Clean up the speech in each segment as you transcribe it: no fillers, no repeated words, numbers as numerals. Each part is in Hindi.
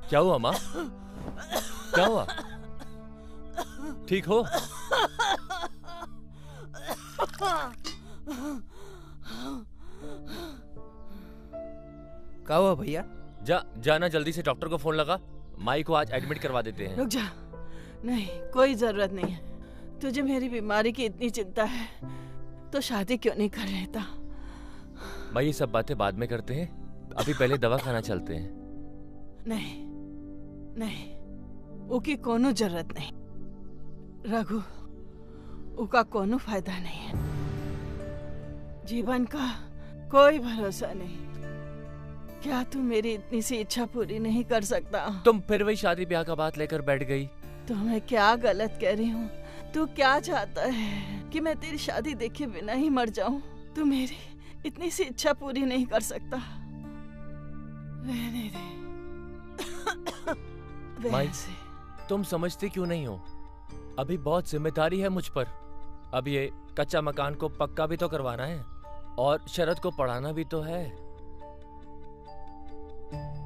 क्या हुआ माँ? क्या हुआ? ठीक हो? क्या हुआ भैया? जाना जल्दी से, डॉक्टर को फोन लगा। माई को आज एडमिट करवा देते हैं। रुक जा। नहीं, कोई जरूरत नहीं है। तुझे मेरी बीमारी की इतनी चिंता है तो शादी क्यों नहीं कर लेता? माई ये सब बातें बाद में करते हैं, अभी पहले दवा खाना चलते हैं। नहीं नहीं, उकी कोनो जरूरत नहीं। रघु, उका कोनो फायदा नहीं है। जीवन का कोई भरोसा नहीं। क्या तू मेरी इतनी सी इच्छा पूरी नहीं कर सकता? तुम फिर वही शादी ब्याह का बात लेकर बैठ गई। तो मैं क्या गलत कह रही हूँ? तू क्या चाहता है कि मैं तेरी शादी देखे बिना ही मर जाऊं? तू मेरी इतनी सी इच्छा पूरी नहीं कर सकता? रहने दे। माई, तुम समझती क्यों नहीं हो? अभी बहुत जिम्मेदारी है मुझ पर। अब ये कच्चा मकान को पक्का भी तो करवाना है और शरद को पढ़ाना भी तो है।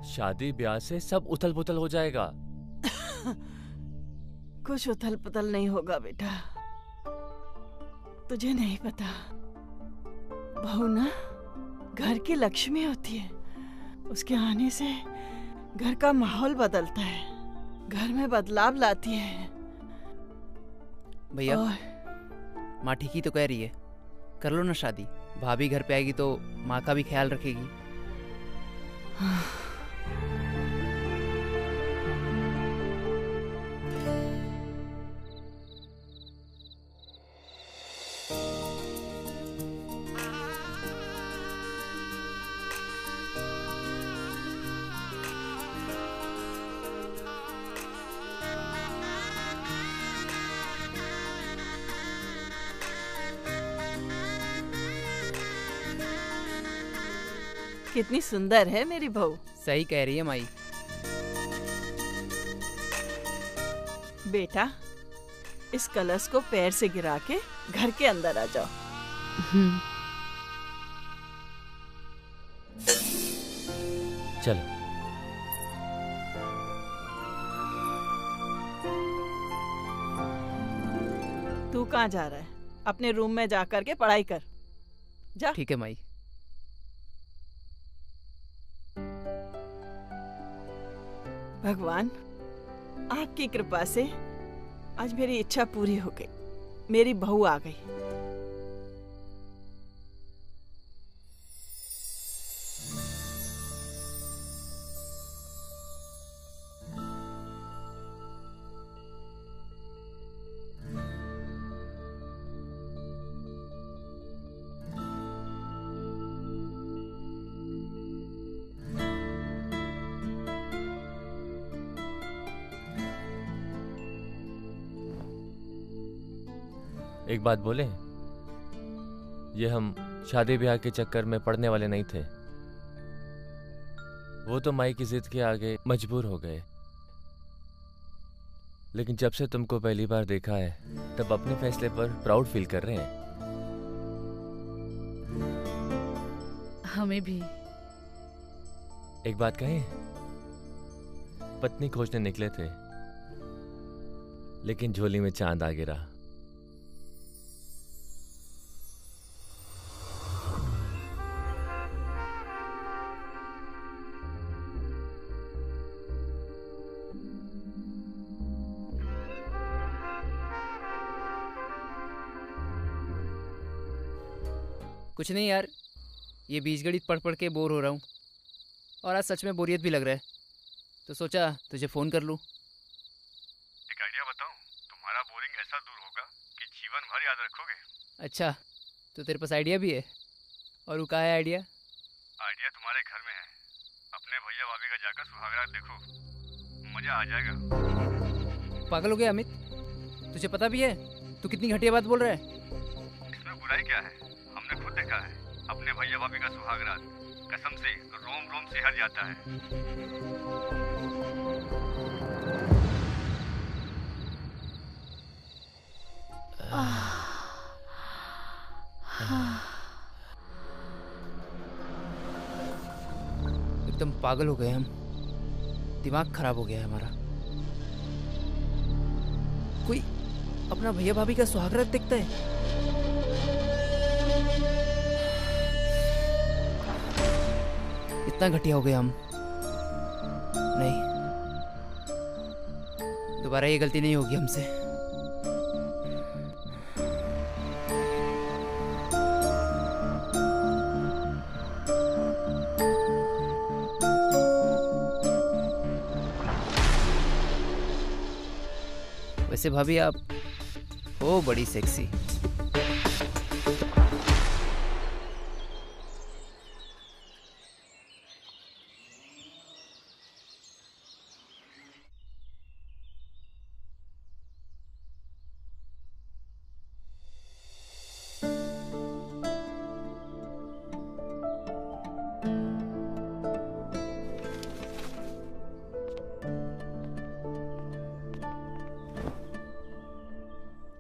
शादी ब्याह से सब उथल पुथल हो जाएगा। कुछ उथल पुथल नहीं होगा बेटा। तुझे नहीं पता, बहू ना घर की लक्ष्मी होती है। उसके आने से घर का माहौल बदलता है, घर में बदलाव लाती है। भैया, माँ ठीक ही तो कह रही है, कर लो ना शादी। भाभी घर पे आएगी तो माँ का भी ख्याल रखेगी। कितनी सुंदर है मेरी बहू। सही कह रही है माई। बेटा, इस कलश को पैर से गिरा के घर के अंदर आ जाओ। चलो। तू कहाँ जा रहा है? अपने रूम में जा कर के पढ़ाई कर। जा। ठीक है माई। भगवान, आपकी कृपा से आज मेरी इच्छा पूरी हो गई। मेरी बहू आ गई। एक बात बोले, ये हम शादी ब्याह के चक्कर में पड़ने वाले नहीं थे। वो तो माई की जिद के आगे मजबूर हो गए। लेकिन जब से तुमको पहली बार देखा है तब अपने फैसले पर प्राउड फील कर रहे हैं। हमें भी। एक बात कहें, पत्नी खोजने निकले थे लेकिन झोली में चांद आ गिरा। कुछ नहीं यार, ये बीजगणित पढ़ पढ़ के बोर हो रहा हूँ और आज सच में बोरियत भी लग रहा है, तो सोचा तुझे फ़ोन कर लूँ। एक आइडिया बताऊँ? तुम्हारा बोरिंग ऐसा दूर होगा कि जीवन भर याद रखोगे। अच्छा, तो तेरे पास आइडिया भी है? और वो कहाँ है आइडिया? आइडिया तुम्हारे घर में है। अपने भैया भाभी का जाकर सुहागरात देखो, मजा आ जाएगा। पागल हो गया अमित? तुझे पता भी है तू कितनी घटिया बात बोल रहा है? इसमें बुराई क्या है? हमने खुद देखा है अपने भैया भाभी का सुहागरात। कसम से रोम रोम सिहर जाता है। एकदम पागल हो गए हम। दिमाग खराब हो गया है हमारा। कोई अपना भैया भाभी का सुहागरात देखता है। इतना घटिया हो गया हम। नहीं, दोबारा ये गलती नहीं होगी हमसे। वैसे भाभी आप हो बड़ी सेक्सी।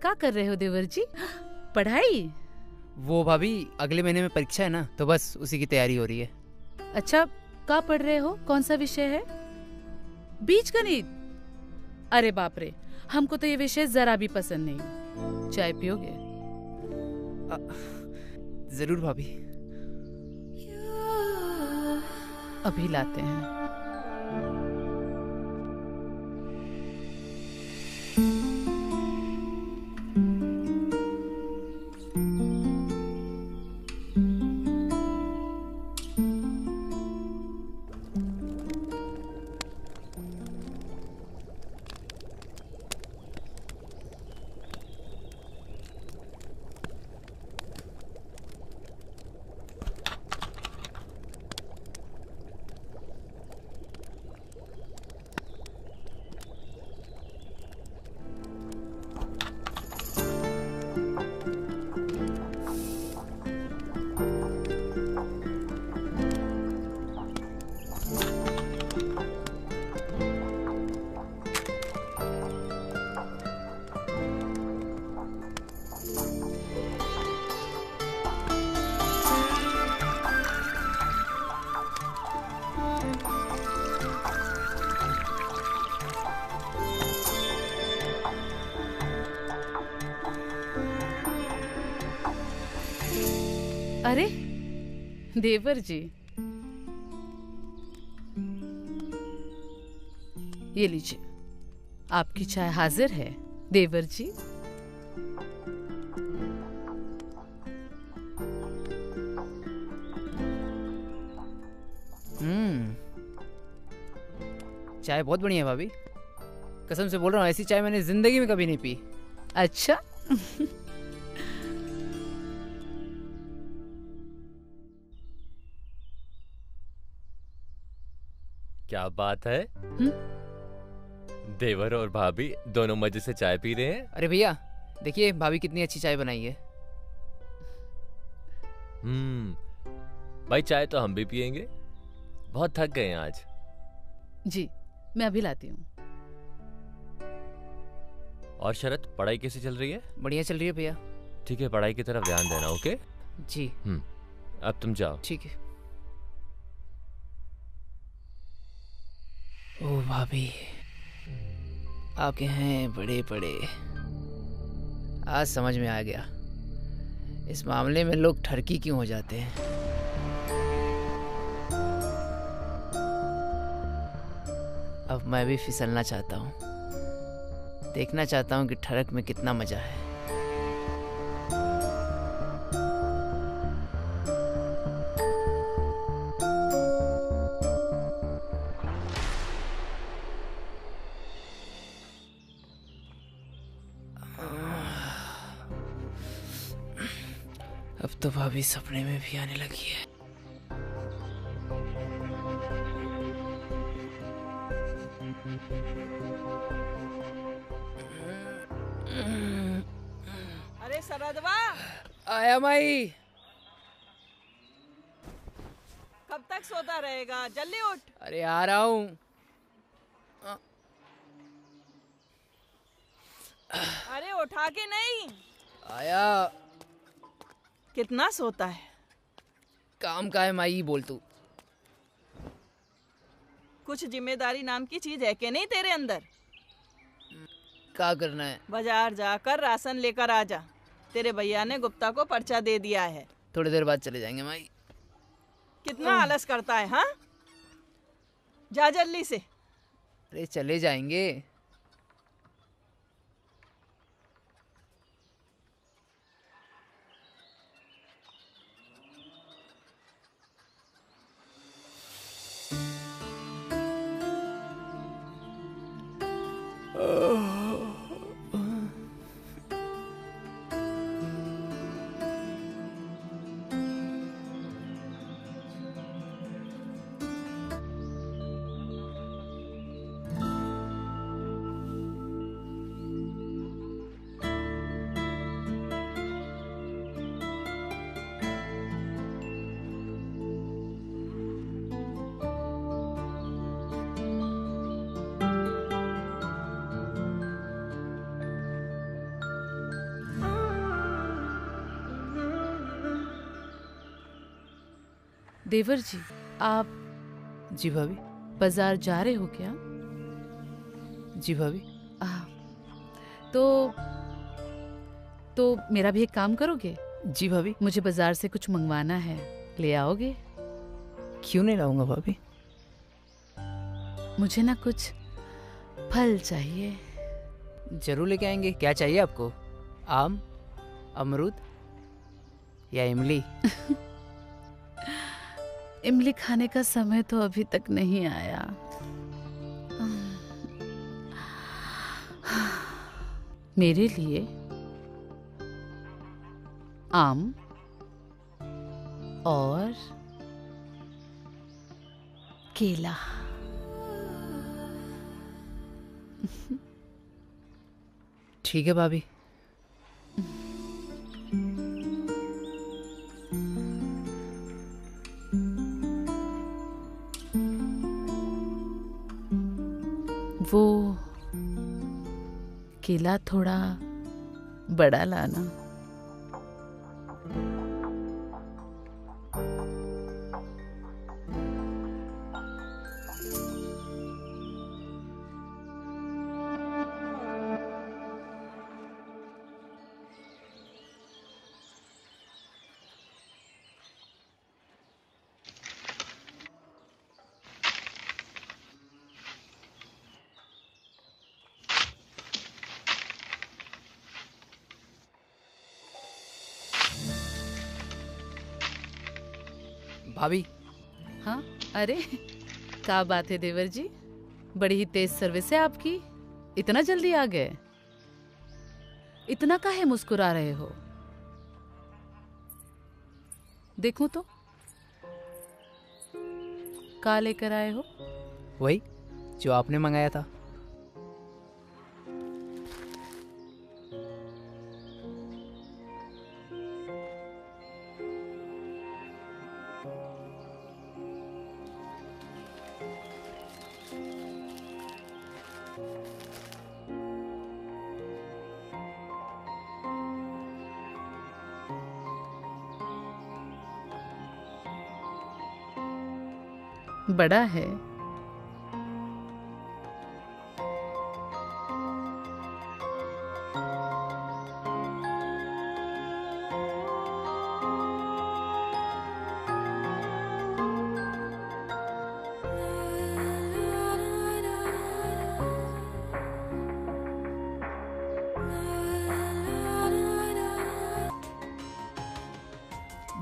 क्या कर रहे हो देवर जी? पढ़ाई? वो भाभी अगले महीने में परीक्षा है ना, तो बस उसी की तैयारी हो रही है। अच्छा, क्या पढ़ रहे हो? कौन सा विषय है? बीज गणित? अरे बाप रे, हमको तो ये विषय जरा भी पसंद नहीं। चाय पियोगे? जरूर भाभी। अभी लाते हैं। अरे देवर जी, ये लीजिए, आपकी चाय हाजिर है देवर जी। चाय बहुत बढ़िया है भाभी, कसम से बोल रहा हूँ, ऐसी चाय मैंने जिंदगी में कभी नहीं पी। अच्छा क्या बात है? देवर और भाभी दोनों मजे से चाय पी रहे हैं। अरे भैया देखिए, भाभी कितनी अच्छी चाय बनाई है। भाई चाय तो हम भी पियेंगे, बहुत थक गए हैं आज। जी, मैं अभी लाती हूँ। और शरत, पढ़ाई कैसी चल रही है? बढ़िया चल रही है भैया। ठीक है, पढ़ाई की तरफ ध्यान देना। ओके जी। अब तुम जाओ। ठीक है। ओ भाभी, आपके हैं बड़े बड़े। आज समझ में आ गया इस मामले में लोग ठरकी क्यों हो जाते हैं। अब मैं भी फिसलना चाहता हूँ, देखना चाहता हूँ कि ठरक में कितना मजा है। अब तो भाभी सपने में भी आने लगी है। अरे सरदवा, आया माई। कब तक सोता रहेगा? जल्दी उठ। अरे आ रहा हूँ। अरे उठा के नहीं। आया। कितना सोता है? काम का है माई, बोल तू। कुछ जिम्मेदारी नाम की चीज है कि नहीं तेरे अंदर? क्या करना है? बाजार जाकर राशन लेकर आ जा। तेरे भैया ने गुप्ता को पर्चा दे दिया है। थोड़ी देर बाद चले जाएंगे माई। कितना आलस करता है, हाँ? जा जल्दी से। अरे चले जाएंगे। देवर जी, आप जी भाभी। बाजार जा रहे हो क्या? जी भाभी। तो मेरा भी एक काम करोगे? जी भाभी। मुझे बाजार से कुछ मंगवाना है, ले आओगे? क्यों नहीं लाऊंगा भाभी। मुझे ना कुछ फल चाहिए। जरूर लेके आएंगे। क्या चाहिए आपको? आम, अमरूद या इमली? इमली खाने का समय तो अभी तक नहीं आया। मेरे लिए आम और केला। ठीक है भाभी। वो केला थोड़ा बड़ा लाना। भाभी। हाँ, अरे क्या बात है देवर जी, बड़ी ही तेज सर्विस है आपकी। इतना जल्दी आ गए? इतना काहे मुस्कुरा रहे हो? देखूं तो क्या लेकर आए हो? वही जो आपने मंगाया था। बड़ा है।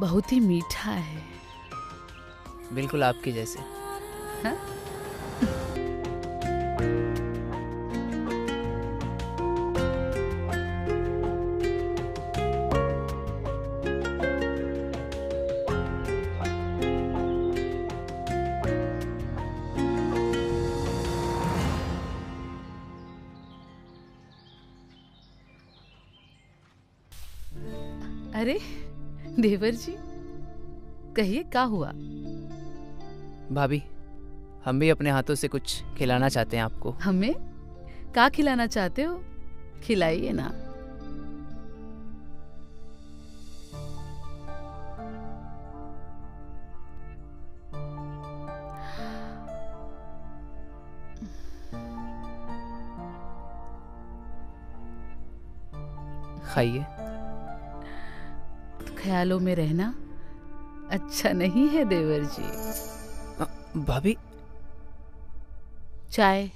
बहुत ही मीठा है। बिल्कुल आपके जैसे। हाँ? अरे देवर जी, कहिए क्या हुआ? भाभी, हम भी अपने हाथों से कुछ खिलाना चाहते हैं आपको। हमें क्या खिलाना चाहते हो? खिलाइए ना। खाइए। ख्यालों में रहना अच्छा नहीं है देवर जी। भाभी चाय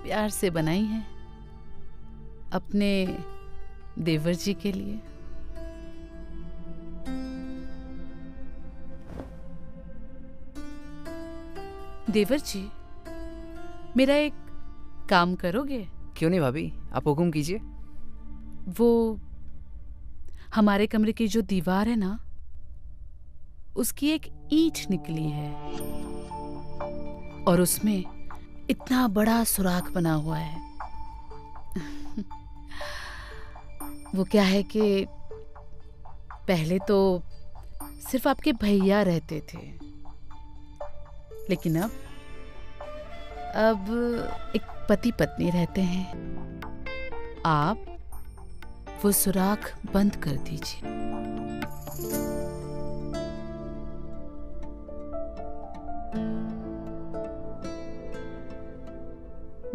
प्यार से बनाई है अपने देवर जी के लिए। देवर जी, मेरा एक काम करोगे? क्यों नहीं भाभी, आप हुक्म कीजिए। वो हमारे कमरे की जो दीवार है ना, उसकी एक ईंट निकली है और उसमें इतना बड़ा सुराख बना हुआ है। वो क्या है कि पहले तो सिर्फ आपके भैया रहते थे, लेकिन अब एक पति पत्नी रहते हैं। आप वो सुराख बंद कर दीजिए।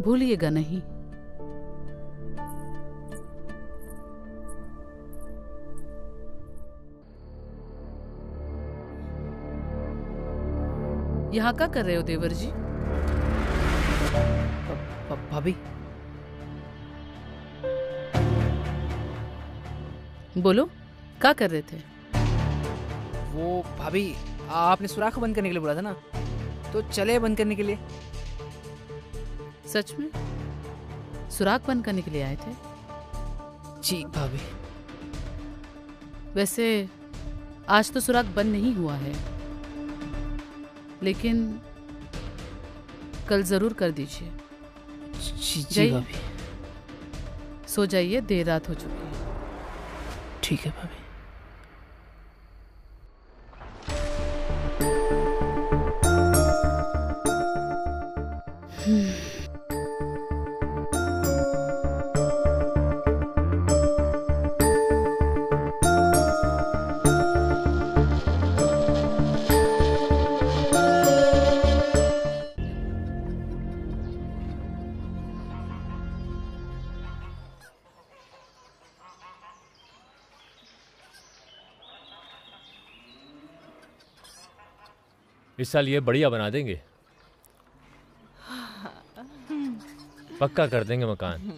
भूलिएगा नहीं। यहाँ क्या कर रहे हो देवर जी? भाभी बोलो, क्या कर रहे थे? वो भाभी आपने सुराख बंद करने के लिए बोला था ना, तो चले बंद करने के लिए। सच में सुराख बंद करने के लिए आए थे? जी भाभी। वैसे आज तो सुराख बंद नहीं हुआ है, लेकिन कल जरूर कर दीजिए। जी जाइए। भाभी। सो जाइए, देर रात हो चुकी है। ठीक है भाभी। इस साल ये बढ़िया बना देंगे, पक्का कर देंगे मकान।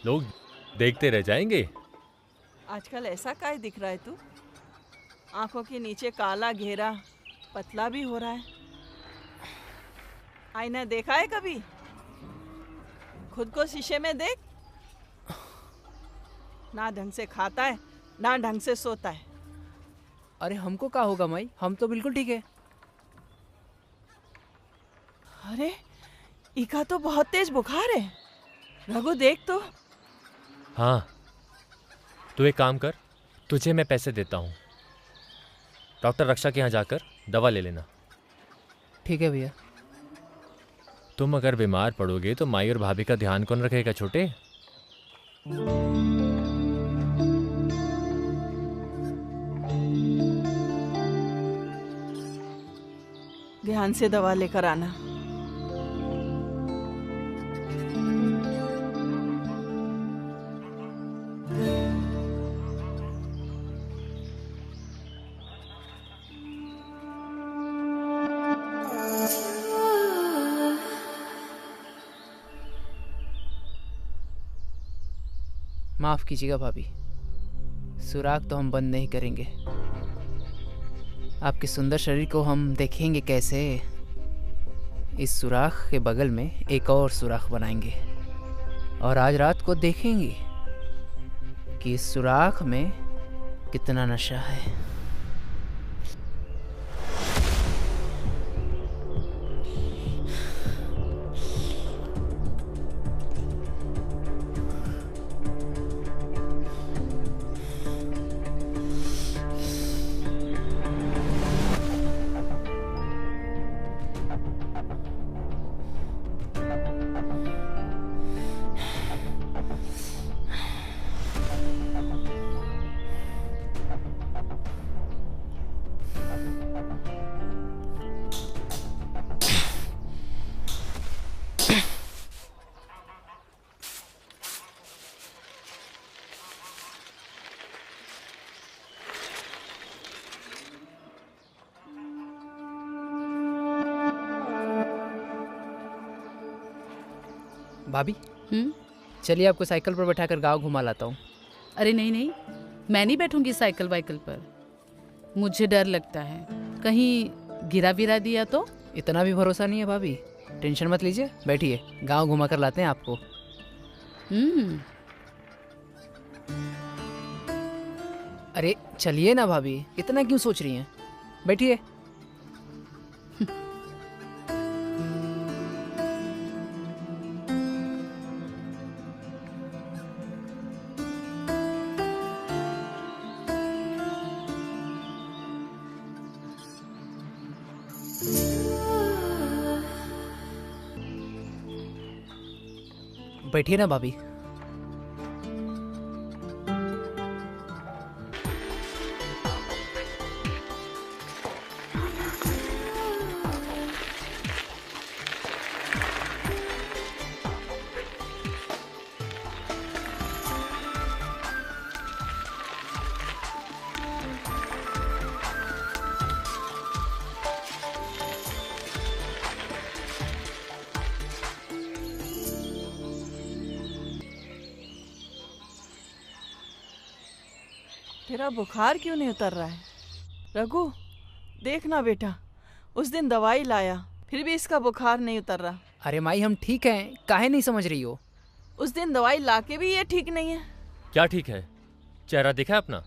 लोग देखते रह जाएंगे। आजकल ऐसा काय दिख रहा है तू? आंखों के नीचे काला घेरा, पतला भी हो रहा है। आईना देखा है कभी? खुद को शीशे में देख। ना ढंग से खाता है, ना ढंग से सोता है। अरे हमको क्या होगा माई, हम तो बिल्कुल ठीक है। अरे इका तो बहुत तेज बुखार है। रघु देख तो। हाँ, तू एक काम कर, तुझे मैं पैसे देता हूँ, डॉक्टर रक्षा के यहाँ जाकर दवा ले लेना। ठीक है भैया। तुम अगर बीमार पड़ोगे तो माई और भाभी का ध्यान कौन रखेगा छोटे? ध्यान से दवा लेकर आना। माफ कीजिएगा भाभी, सुराख तो हम बंद नहीं करेंगे। आपके सुंदर शरीर को हम देखेंगे कैसे। इस सुराख के बगल में एक और सुराख बनाएंगे और आज रात को देखेंगे कि इस सुराख में कितना नशा है। भाभी हम्म? चलिए आपको साइकिल पर बैठाकर गांव घुमा लाता हूँ। अरे नहीं नहीं, मैं नहीं बैठूंगी साइकिल वाइकिल पर। मुझे डर लगता है, कहीं गिरा विरा दिया तो। इतना भी भरोसा नहीं है भाभी, टेंशन मत लीजिए, बैठिए, गांव घुमा कर लाते हैं आपको। अरे चलिए ना भाभी, इतना क्यों सोच रही हैं, बैठिए। बैठिए ना भाभी। तेरा बुखार क्यों नहीं उतर रहा है? रघु, देखना बेटा, उस दिन दवाई लाया फिर भी इसका बुखार नहीं उतर रहा। अरे माई हम ठीक हैं, काहे नहीं समझ रही हो? उस दिन दवाई लाके भी ये ठीक नहीं है। क्या ठीक है? चेहरा दिखा है अपना?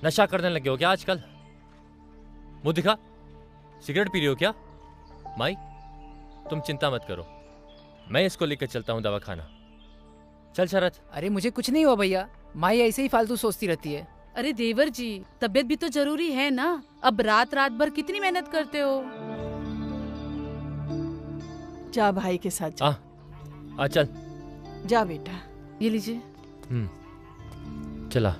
नशा करने लगे हो क्या आजकल? मुंह दिखा, सिगरेट पी रही हो क्या? माई तुम चिंता मत करो, मैं इसको लेकर चलता हूँ दवाखाना। चल शरद। अरे मुझे कुछ नहीं हुआ भैया, माई ऐसे ही फालतू सोचती रहती है। अरे देवर जी, तबीयत भी तो जरूरी है ना। अब रात रात भर कितनी मेहनत करते हो। जा भाई के साथ जा। आ चल। जा बेटा। ये लीजिए। चला।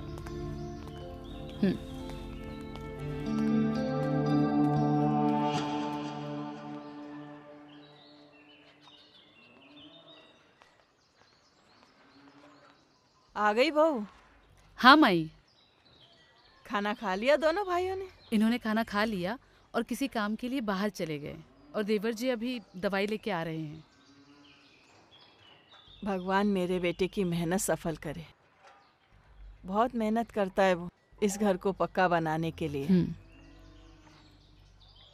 आ गई बहू? हाँ माई। खाना खा लिया दोनों भाइयों ने? इन्होंने खाना खा लिया और किसी काम के लिए बाहर चले गए, और देवर जी अभी दवाई लेके आ रहे हैं। भगवान मेरे बेटे की मेहनत सफल करे। बहुत मेहनत करता है वो इस घर को पक्का बनाने के लिए।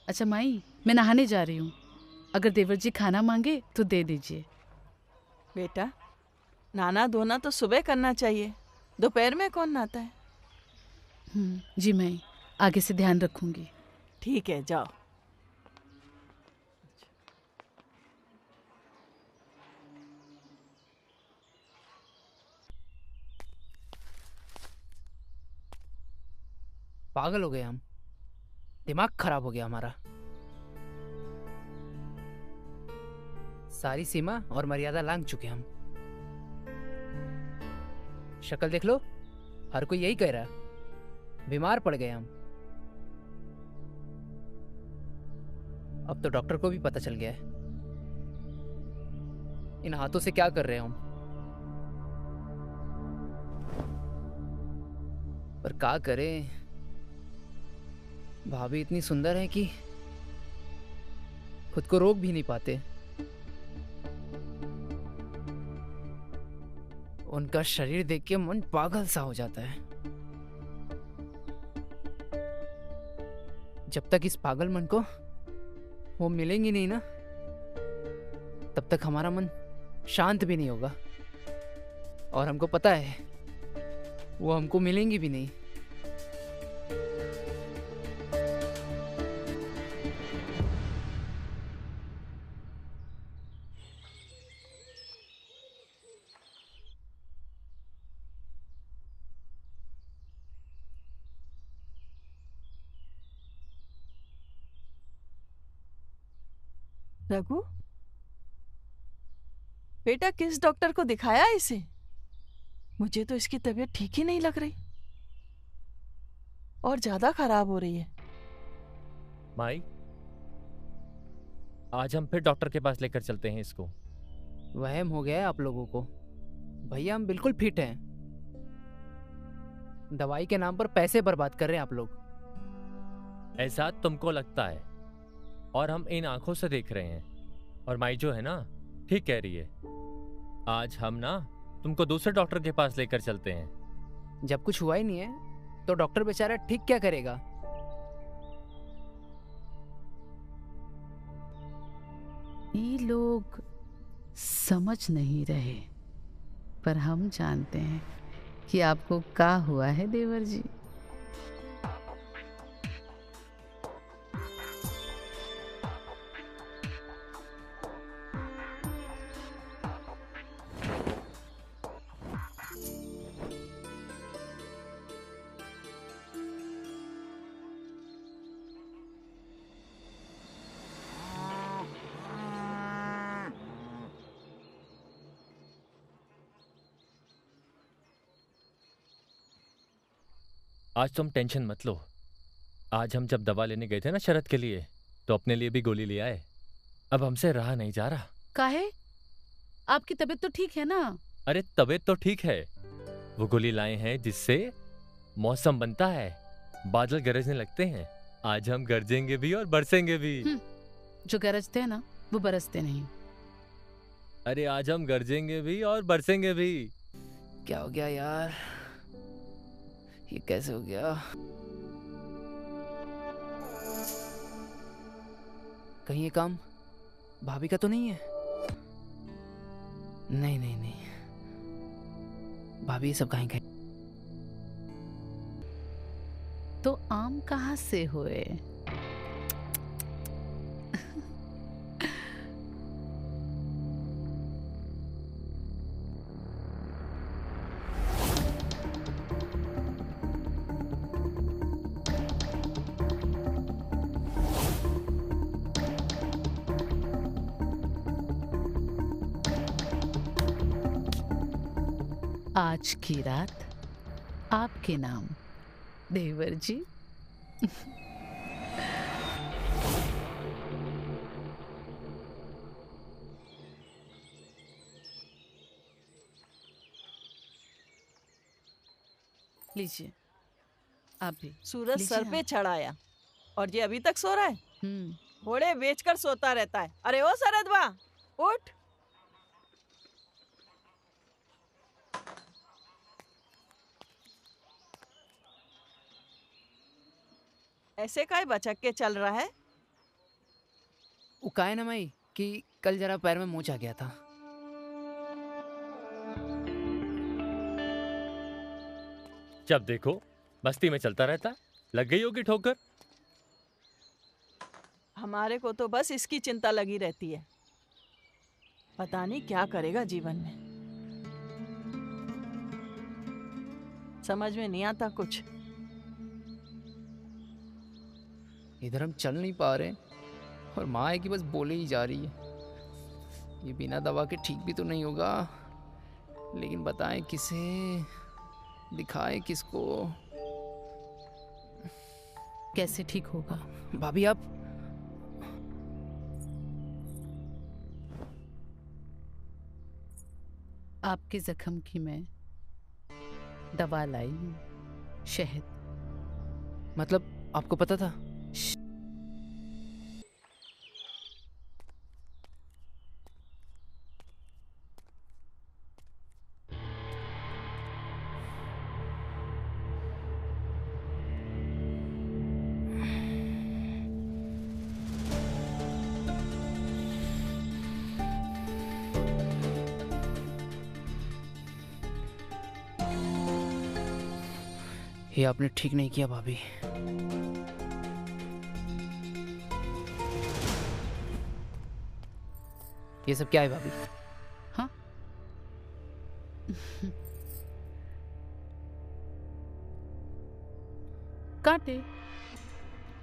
अच्छा माई, मैं नहाने जा रही हूँ, अगर देवर जी खाना मांगे तो दे दीजिए। बेटा, नहाना धोना तो सुबह करना चाहिए, दोपहर में कौन नहाता है? जी मैं आगे से ध्यान रखूंगी। ठीक है, जाओ। पागल हो गए हम, दिमाग खराब हो गया हमारा। सारी सीमा और मर्यादा लांघ चुके हम। शक्ल देख लो, हर कोई यही कह रहा है, बीमार पड़ गए हम। अब तो डॉक्टर को भी पता चल गया है। इन हाथों से क्या कर रहे हैं हम? पर क्या करें, भाभी इतनी सुंदर है कि खुद को रोक भी नहीं पाते। उनका शरीर देख के मन पागल सा हो जाता है। जब तक इस पागल मन को वो मिलेंगी नहीं ना, तब तक हमारा मन शांत भी नहीं होगा। और हमको पता है वो हमको मिलेंगी भी नहीं। रघु, बेटा किस डॉक्टर को दिखाया इसे? मुझे तो इसकी तबीयत ठीक ही नहीं लग रही और ज्यादा खराब हो रही है। माई, आज हम फिर डॉक्टर के पास लेकर चलते हैं इसको। वहम हो गया है आप लोगों को। भैया हम बिल्कुल फिट हैं। दवाई के नाम पर पैसे बर्बाद कर रहे हैं आप लोग। ऐसा तुमको लगता है और हम इन आंखों से देख रहे हैं। और माई जो है ना, ठीक कह रही है। आज हम ना तुमको दूसरे डॉक्टर के पास लेकर चलते हैं। जब कुछ हुआ ही नहीं है तो डॉक्टर बेचारा ठीक क्या करेगा? ये लोग समझ नहीं रहे, पर हम जानते हैं कि आपको क्या हुआ है देवर जी। आज तुम टेंशन मत लो। आज हम जब दवा लेने गए थे ना शरद के लिए, तो अपने लिए भी गोली ले आए। अब हमसे रहा नहीं जा रहा। काहे? आपकी तबीयत तो ठीक है ना? अरे तबीयत तो ठीक है। वो गोली लाए हैं जिससे मौसम बनता है, बादल गरजने लगते हैं। आज हम गरजेंगे भी और बरसेंगे भी। जो गरजते हैं ना वो बरसते नहीं। अरे आज हम गरजेंगे भी और बरसेंगे भी। क्या हो गया यार? ये कैसे हो गया? कहीं ये काम भाभी का तो नहीं है? नहीं नहीं नहीं, भाभी ये सब कहीं कहीं। तो आम कहाँ से हुए? आज की रात आपके नाम देवर जी। लीजिए आप भी। सूरज लीजिए सर पे हाँ। चढ़ाया और ये अभी तक सो रहा है। हम्म। घोड़े बेचकर सोता रहता है। अरे ओ सरदवा, उठ। ऐसे काय बचक के चल रहा है? वो का है ना माई कि कल जरा पैर में मोच आ गया था। जब देखो मस्ती में चलता रहता। लग गई होगी ठोकर। हमारे को तो बस इसकी चिंता लगी रहती है। पता नहीं क्या करेगा जीवन में। समझ में नहीं आता कुछ। इधर हम चल नहीं पा रहे और माँ है कि बस बोले ही जा रही है। ये बिना दवा के ठीक भी तो नहीं होगा, लेकिन बताएं किसे, दिखाएं किसको? कैसे ठीक होगा? भाभी आप आपके जख्म की मैं दवा लाई हूँ, शहद। मतलब आपको पता था? ये आपने ठीक नहीं किया भाभी। ये सब क्या है भाभी? हाँ? कांटे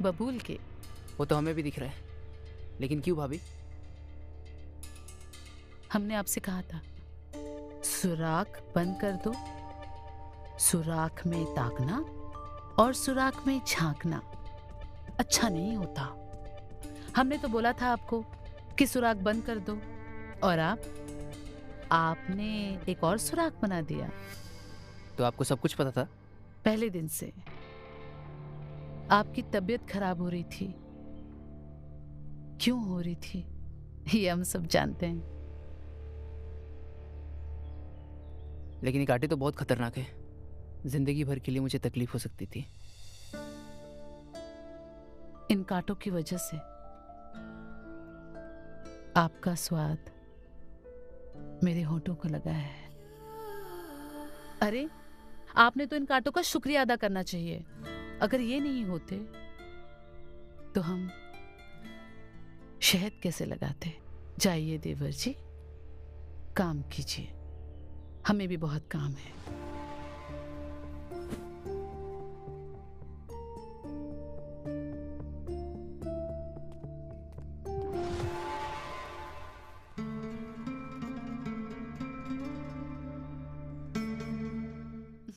बबूल के। वो तो हमें भी दिख रहा है, लेकिन क्यों भाभी? हमने आपसे कहा था सुराख बंद कर दो, सुराख में ताकना और सुराख में झांकना अच्छा नहीं होता। हमने तो बोला था आपको कि सुराख बंद कर दो, और आपने एक और सुराख बना दिया। तो आपको सब कुछ पता था? पहले दिन से आपकी तबीयत खराब हो रही थी। क्यों हो रही थी ये हम सब जानते हैं। लेकिन ये कांटे तो बहुत खतरनाक है। जिंदगी भर के लिए मुझे तकलीफ हो सकती थी। इन कांटों की वजह से आपका स्वाद मेरे होठों को लगा है। अरे, आपने तो इन कांटों का शुक्रिया अदा करना चाहिए। अगर ये नहीं होते तो हम शहद कैसे लगाते। जाइए देवर जी, काम कीजिए, हमें भी बहुत काम है।